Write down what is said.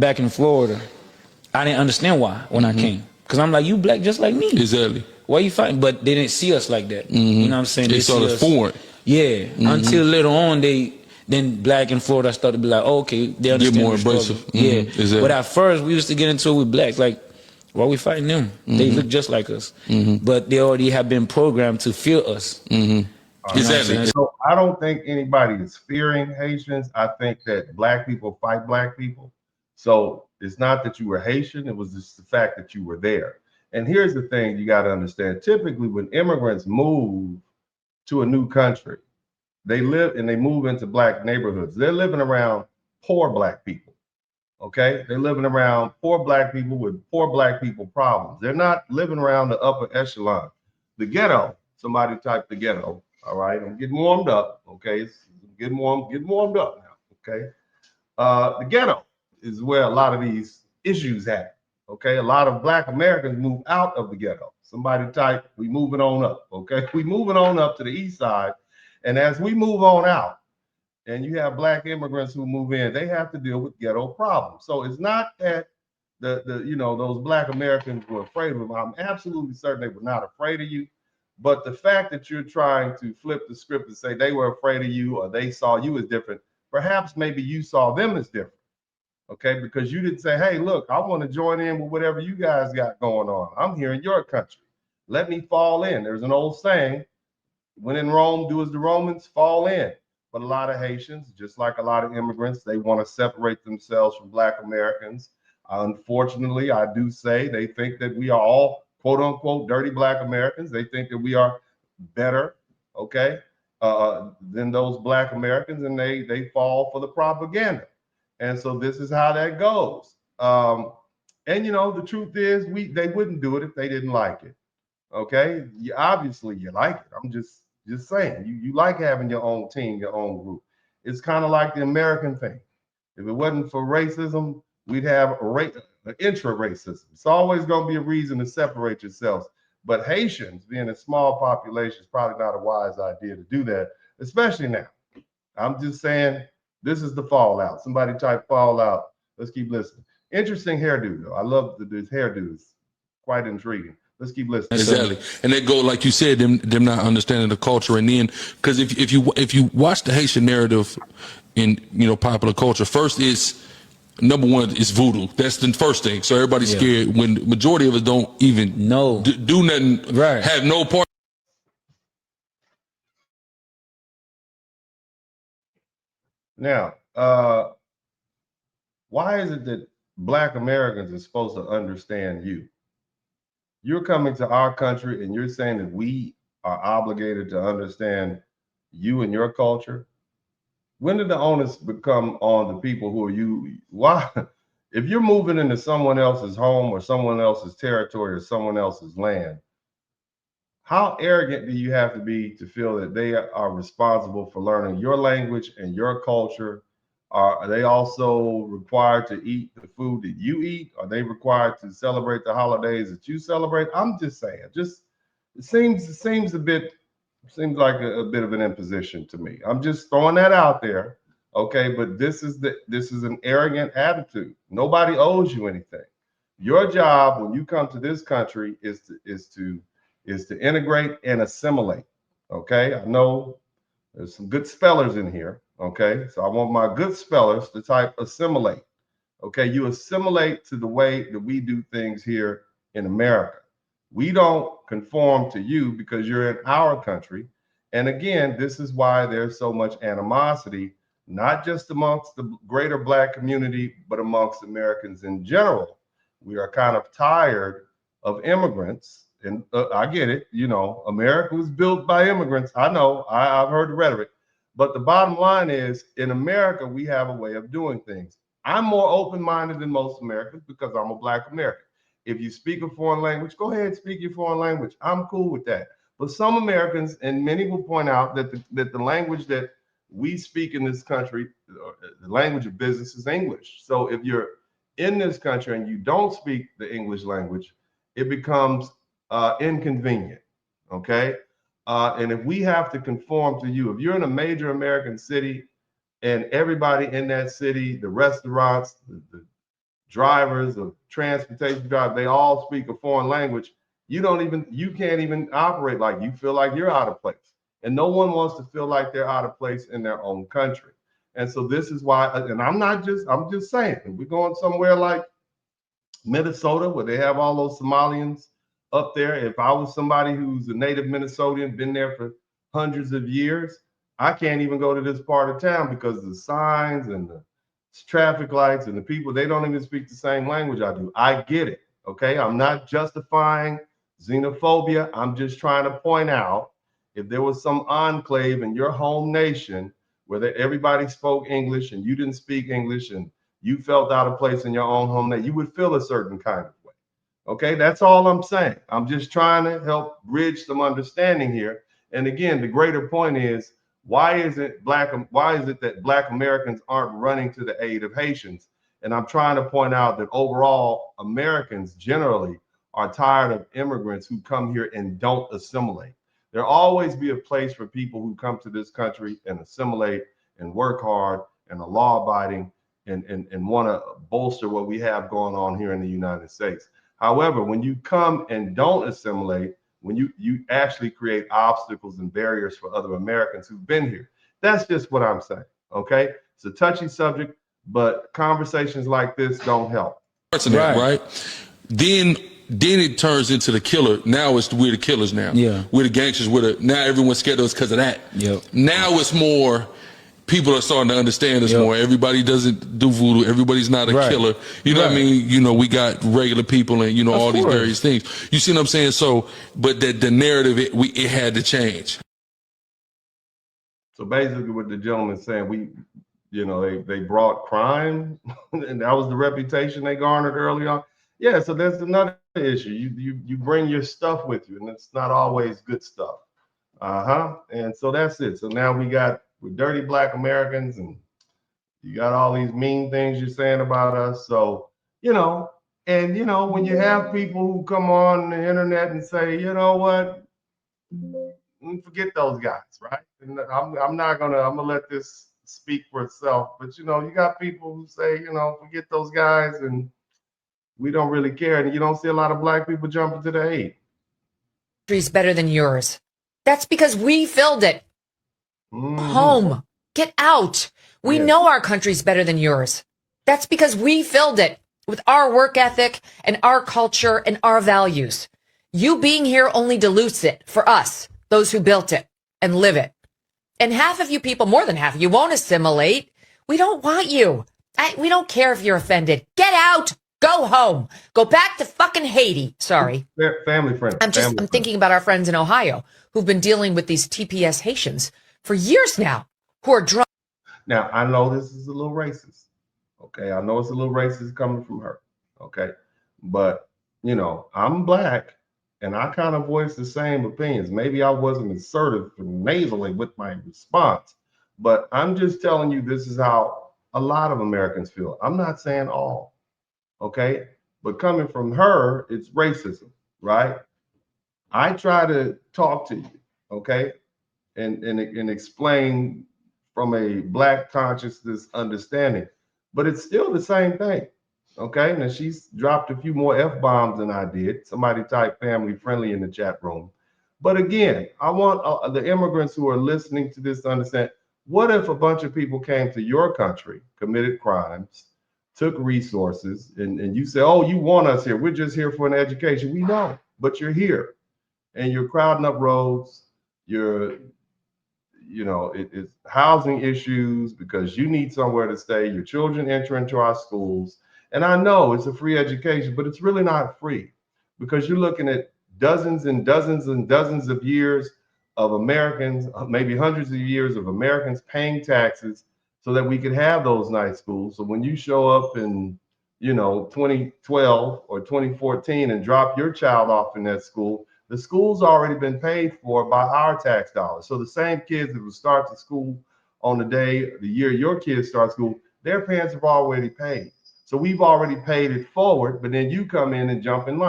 back in Florida, I didn't understand why when I came. Because I'm like, you black just like me. Exactly. Why you fighting? But they didn't see us like that. You know what I'm saying? They saw us foreign. Yeah. Until later on, then black in Florida started to be like, oh, okay, they understand more the struggle. embracive. Yeah. Exactly. But at first, we used to get into it with blacks. Like, why we fighting them? They look just like us. But they already have been programmed to fear us. Exactly. So I don't think anybody is fearing Haitians. I think that black people fight black people. So it's not that you were Haitian, it was just the fact that you were there. And here's the thing you got to understand. Typically, when immigrants move to a new country, they live and they move into black neighborhoods. They're living around poor black people. Okay. They're living around poor black people with poor black people problems. They're not living around the upper echelon. The ghetto, somebody type the ghetto. All right. I'm getting warmed up. Okay. Getting warmed up now. Okay. The ghetto is where a lot of these issues happen. Okay. A lot of black Americans move out of the ghetto. Somebody type, we moving on up. Okay. We moving on up to the east side. And as we move on out, and you have black immigrants who move in, they have to deal with ghetto problems. So it's not that those black Americans were afraid of them. I'm absolutely certain they were not afraid of you. But the fact that you're trying to flip the script and say they were afraid of you or they saw you as different, perhaps maybe you saw them as different. Okay, because you didn't say, hey, look, I want to join in with whatever you guys got going on. I'm here in your country. Let me fall in. There's an old saying, when in Rome, do as the Romans, fall in. But a lot of Haitians, just like a lot of immigrants, they want to separate themselves from black Americans. Unfortunately, I do say they think that we are all quote unquote dirty black Americans. They think that we are better, okay, than those black Americans, and they fall for the propaganda. And so this is how that goes. And the truth is, they wouldn't do it if they didn't like it. Okay, obviously you like it. I'm just saying, you like having your own team, your own group. It's kind of like the American thing. If it wasn't for racism, we'd have intra-racism. It's always going to be a reason to separate yourselves. But Haitians, being a small population, is probably not a wise idea to do that, especially now. I'm just saying, this is the fallout. Somebody type fallout. Let's keep listening. Interesting hairdo, though. I love this hairdo. It's quite intriguing. Let's keep listening. Exactly, and they go like you said, them not understanding the culture, and then because if you watch the Haitian narrative in popular culture, first is number one is voodoo. That's the first thing. So everybody's scared when the majority of us don't even do nothing, right? Have no part. Now, why is it that black Americans are supposed to understand you? You're coming to our country and you're saying that we are obligated to understand you and your culture. When did the onus become on the people who are you? Why? If you're moving into someone else's home or someone else's territory or someone else's land, how arrogant do you have to be to feel that they are responsible for learning your language and your culture? Are they also required to eat the food that you eat? Are they required to celebrate the holidays that you celebrate? I'm just saying, it seems like a bit of an imposition to me. I'm just throwing that out there. Okay, but this is an arrogant attitude. Nobody owes you anything. Your job when you come to this country is to integrate and assimilate. Okay, I know there's some good spellers in here. Okay, so I want my good spellers to type assimilate. Okay, you assimilate to the way that we do things here in America. We don't conform to you because you're in our country. And again, this is why there's so much animosity, not just amongst the greater black community, but amongst Americans in general. We are kind of tired of immigrants. And I get it, America was built by immigrants. I know, I've heard the rhetoric. But the bottom line is, in America, we have a way of doing things. I'm more open-minded than most Americans because I'm a black American. If you speak a foreign language, go ahead and speak your foreign language. I'm cool with that. But some Americans, and many will point out that the language that we speak in this country, the language of business is English. So if you're in this country and you don't speak the English language, it becomes inconvenient, okay? And if we have to conform to you, if you're in a major American city and everybody in that city, the restaurants, drivers, of transportation drivers, they all speak a foreign language. You can't even operate like you feel like you're out of place. And no one wants to feel like they're out of place in their own country. And so this is why, and I'm just saying, if we're going somewhere like Minnesota, where they have all those Somalians up there. If I was somebody who's a native Minnesotan, been there for hundreds of years, I can't even go to this part of town because of the signs and the traffic lights and the people, they don't even speak the same language I do. I get it. Okay. I'm not justifying xenophobia. I'm just trying to point out if there was some enclave in your home nation where everybody spoke English and you didn't speak English and you felt out of place in your own home, that you would feel a certain kind of way. Okay, that's all I'm saying. I'm just trying to help bridge some understanding here. And again, the greater point is, why is it that Black Americans aren't running to the aid of Haitians? And I'm trying to point out that overall, Americans generally are tired of immigrants who come here and don't assimilate. There'll always be a place for people who come to this country and assimilate and work hard and are law-abiding and want to bolster what we have going on here in the United States. However, when you come and don't assimilate, when you actually create obstacles and barriers for other Americans who've been here. That's just what I'm saying, okay? It's a touchy subject, but conversations like this don't help. Right. Then it turns into the killer. Now we're the killers now. Yeah. We're the gangsters. Now everyone's scared of us because of that. Yep. Now it's more, people are starting to understand us more. Everybody doesn't do voodoo. Everybody's not a killer. You know what I mean? You know, we got regular people and, you know, all these various things. You see what I'm saying? So, but the narrative, it had to change. So basically what the gentleman's saying, they brought crime and that was the reputation they garnered early on. Yeah, so there's another issue. You bring your stuff with you and it's not always good stuff. And so that's it. So now we're dirty Black Americans and you got all these mean things you're saying about us. So, when you have people who come on the internet and say, you know what, forget those guys, right? And I'm gonna let this speak for itself. But you got people who say, forget those guys and we don't really care. And you don't see a lot of Black people jumping to the aid. Country's better than yours. That's because we filled it. Home. Get out. We know our country's better than yours. That's because we filled it with our work ethic and our culture and our values. You being here only dilutes it for us, those who built it and live it. And half of you people, more than half of you, won't assimilate. We don't want you. We don't care if you're offended. Get out. Go home. Go back to fucking Haiti. Sorry. Family friendly. I'm thinking about our friends in Ohio who've been dealing with these TPS Haitians for years now, who are drunk. Now, I know this is a little racist. Okay. I know it's a little racist coming from her. Okay. But, I'm Black and I kind of voice the same opinions. Maybe I wasn't assertive and nasally with my response, but I'm just telling you, this is how a lot of Americans feel. I'm not saying all. Okay. But coming from her, it's racism, right? I try to talk to you. Okay. And explain from a Black consciousness understanding, but it's still the same thing. Okay. Now she's dropped a few more F-bombs than I did. Somebody type family friendly in the chat room. But again, I want the immigrants who are listening to this to understand, what if a bunch of people came to your country, committed crimes, took resources, and you say, oh, you want us here. We're just here for an education. We know, but you're here and you're crowding up roads. It's housing issues because you need somewhere to stay. Your children enter into our schools. And I know it's a free education, but it's really not free because you're looking at dozens and dozens and dozens of years of Americans, maybe hundreds of years of Americans paying taxes so that we could have those nice schools. So when you show up in, 2012 or 2014 and drop your child off in that school, the school's already been paid for by our tax dollars. So the same kids that will start the school on the year your kids start school, their parents have already paid. So we've already paid it forward, but then you come in and jump in line.